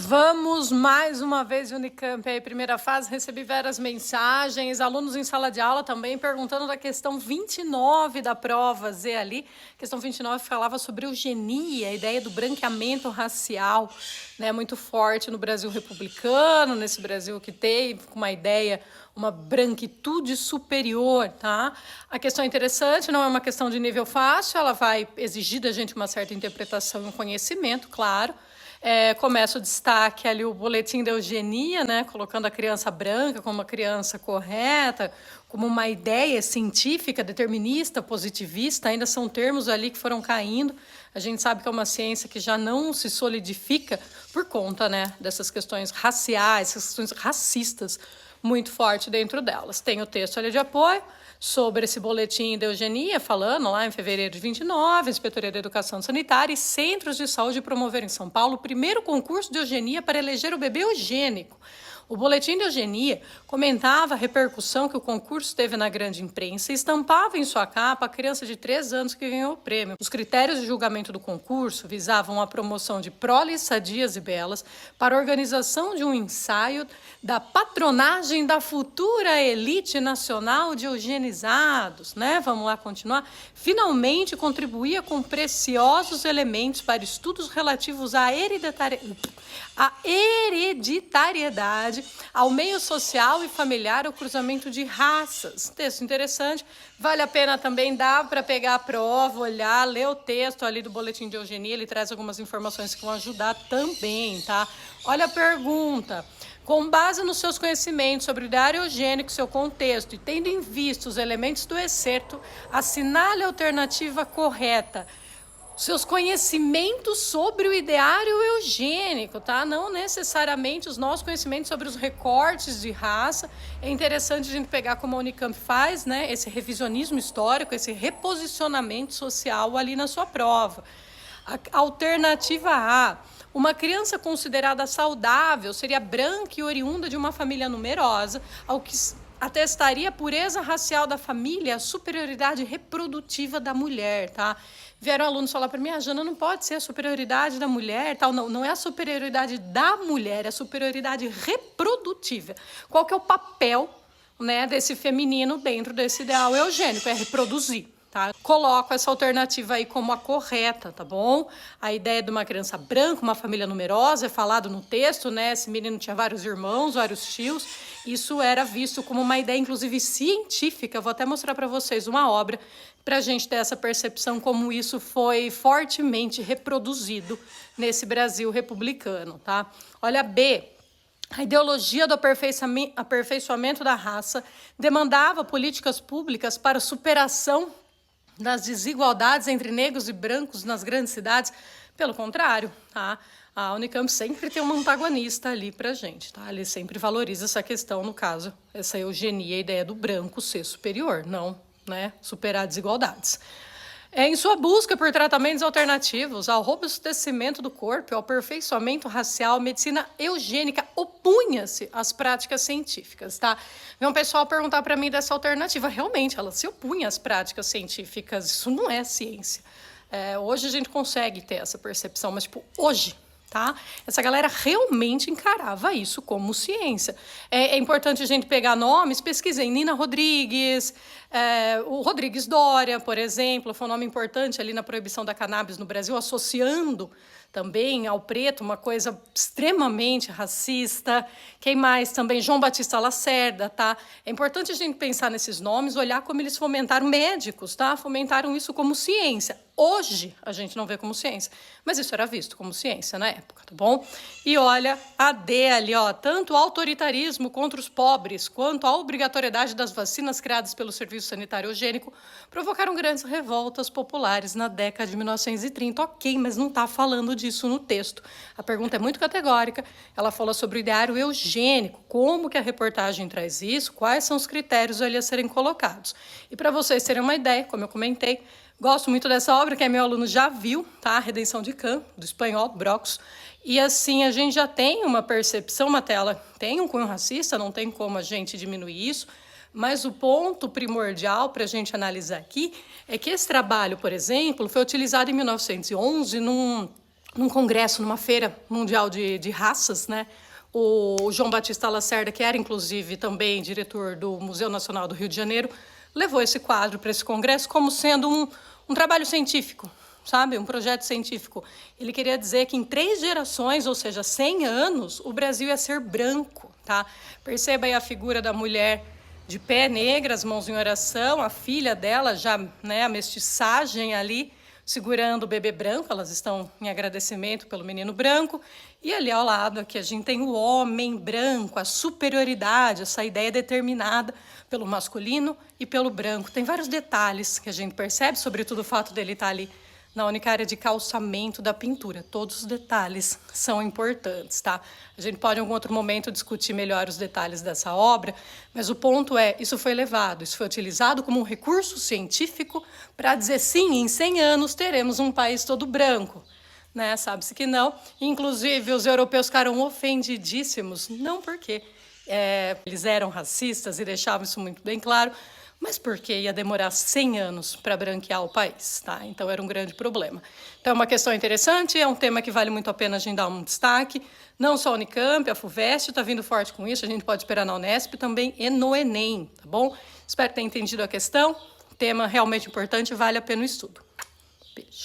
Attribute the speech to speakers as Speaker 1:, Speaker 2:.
Speaker 1: Vamos mais uma vez, Unicamp, aí, primeira fase, recebi várias mensagens, alunos em sala de aula também perguntando da questão 29 da prova Z ali. A questão 29 falava sobre eugenia, a ideia do branqueamento racial, né, muito forte no Brasil republicano, nesse Brasil que teve uma ideia, uma branquitude superior, tá? A questão é interessante, não é uma questão de nível fácil, ela vai exigir da gente uma certa interpretação e um conhecimento, claro. Começa o destaque ali, o boletim da eugenia, né, colocando a criança branca como uma criança correta, como uma ideia científica, determinista, positivista, ainda são termos ali que foram caindo. A gente sabe que é uma ciência que já não se solidifica por conta, né, dessas questões raciais, essas questões racistas muito forte dentro delas. Tem o texto ali de apoio sobre esse boletim de eugenia, falando lá em fevereiro de 29, a Inspetoria da Educação Sanitária e Centros de Saúde promoveram em São Paulo o primeiro concurso de eugenia para eleger o bebê eugênico. O boletim de eugenia comentava a repercussão que o concurso teve na grande imprensa e estampava em sua capa a criança de 3 anos que ganhou o prêmio. Os critérios de julgamento do concurso visavam a promoção de proles sadias e belas para a organização de um ensaio da patronagem da futura elite nacional de eugenizados, né? Vamos lá continuar. Finalmente contribuía com preciosos elementos para estudos relativos à hereditariedade, ao meio social e familiar, ao cruzamento de raças. Texto interessante, vale a pena também, dá para pegar a prova, olhar, ler o texto ali do boletim de eugenia, ele traz algumas informações que vão ajudar também, tá? Olha a pergunta. Com base nos seus conhecimentos sobre o ideário eugênico, seu contexto, e tendo em vista os elementos do excerto, assinale a alternativa correta. Seus conhecimentos sobre o ideário eugênico, tá? Não necessariamente os nossos conhecimentos sobre os recortes de raça. É interessante a gente pegar como a Unicamp faz, né? Esse revisionismo histórico, esse reposicionamento social ali na sua prova. A alternativa A. Uma criança considerada saudável seria branca e oriunda de uma família numerosa, ao que atestaria a pureza racial da família e a superioridade reprodutiva da mulher, tá? Vieram alunos falar para mim, Jana, não pode ser a superioridade da mulher, tal. Não é a superioridade da mulher, é a superioridade reprodutiva. Qual que é o papel, né, desse feminino dentro desse ideal eugênico? É reproduzir. Tá? Coloco essa alternativa aí como a correta, tá bom? A ideia de uma criança branca, uma família numerosa, é falado no texto, né? Esse menino tinha vários irmãos, vários tios. Isso era visto como uma ideia, inclusive, científica. Vou até mostrar para vocês uma obra para a gente ter essa percepção como isso foi fortemente reproduzido nesse Brasil republicano, tá? Olha, B. A ideologia do aperfeiçoamento da raça demandava políticas públicas para superação das desigualdades entre negros e brancos nas grandes cidades. Pelo contrário, tá? A Unicamp sempre tem um antagonista ali pra gente, tá? Ele sempre valoriza essa questão, no caso, essa eugenia, a ideia do branco ser superior, não, né, superar desigualdades. Em sua busca por tratamentos alternativos ao robustecimento do corpo e ao aperfeiçoamento racial, a medicina eugênica opunha-se às práticas científicas, tá? Vem um pessoal perguntar para mim dessa alternativa. Realmente, ela se opunha às práticas científicas. Isso não é ciência. Hoje a gente consegue ter essa percepção, mas, hoje, tá? Essa galera realmente encarava isso como ciência. É importante a gente pegar nomes, pesquisei Nina Rodrigues, o Rodrigues Doria, por exemplo, foi um nome importante ali na proibição da cannabis no Brasil, associando também ao preto uma coisa extremamente racista. Quem mais também? João Batista Lacerda, tá? É importante a gente pensar nesses nomes, olhar como eles fomentaram médicos, tá? Fomentaram isso como ciência. Hoje a gente não vê como ciência, mas isso era visto como ciência na época, tá bom? E olha a D ali, ó, tanto o autoritarismo contra os pobres quanto a obrigatoriedade das vacinas criadas pelo Serviço Sanitário Eugênico provocaram grandes revoltas populares na década de 1930. Ok, mas não está falando disso no texto. A pergunta é muito categórica. Ela fala sobre o ideário eugênico, como que a reportagem traz isso, quais são os critérios ali a serem colocados. E para vocês terem uma ideia, como eu comentei, gosto muito dessa obra, que meu aluno já viu, tá? Redenção de Kant, do espanhol, Brox. E assim, a gente já tem uma percepção, uma tela tem um cunho racista, não tem como a gente diminuir isso, mas o ponto primordial para a gente analisar aqui é que esse trabalho, por exemplo, foi utilizado em 1911 num num congresso, numa feira mundial de raças, né? O João Batista Lacerda, que era inclusive também diretor do Museu Nacional do Rio de Janeiro, levou esse quadro para esse congresso como sendo um trabalho científico, sabe? Um projeto científico. Ele queria dizer que em 3 gerações, ou seja, 100 anos, o Brasil ia ser branco, tá? Perceba aí a figura da mulher de pé, negra, as mãos em oração, a filha dela já, né, a mestiçagem ali, segurando o bebê branco, elas estão em agradecimento pelo menino branco, e ali ao lado aqui a gente tem o homem branco, a superioridade, essa ideia determinada pelo masculino e pelo branco. Tem vários detalhes que a gente percebe, sobretudo o fato dele estar ali na única área de calçamento da pintura. Todos os detalhes são importantes, tá? A gente pode em algum outro momento discutir melhor os detalhes dessa obra, mas o ponto é, isso foi levado, isso foi utilizado como um recurso científico para dizer sim, em 100 anos teremos um país todo branco, né? Sabe-se que não. Inclusive, os europeus ficaram ofendidíssimos, não porque eles eram racistas e deixavam isso muito bem claro, mas porque ia demorar 100 anos para branquear o país, tá? Então era um grande problema. Então é uma questão interessante, é um tema que vale muito a pena a gente dar um destaque. Não só a Unicamp, a FUVEST está vindo forte com isso, a gente pode esperar na Unesp também e no Enem, tá bom? Espero ter entendido a questão. Tema realmente importante, vale a pena o estudo. Beijo.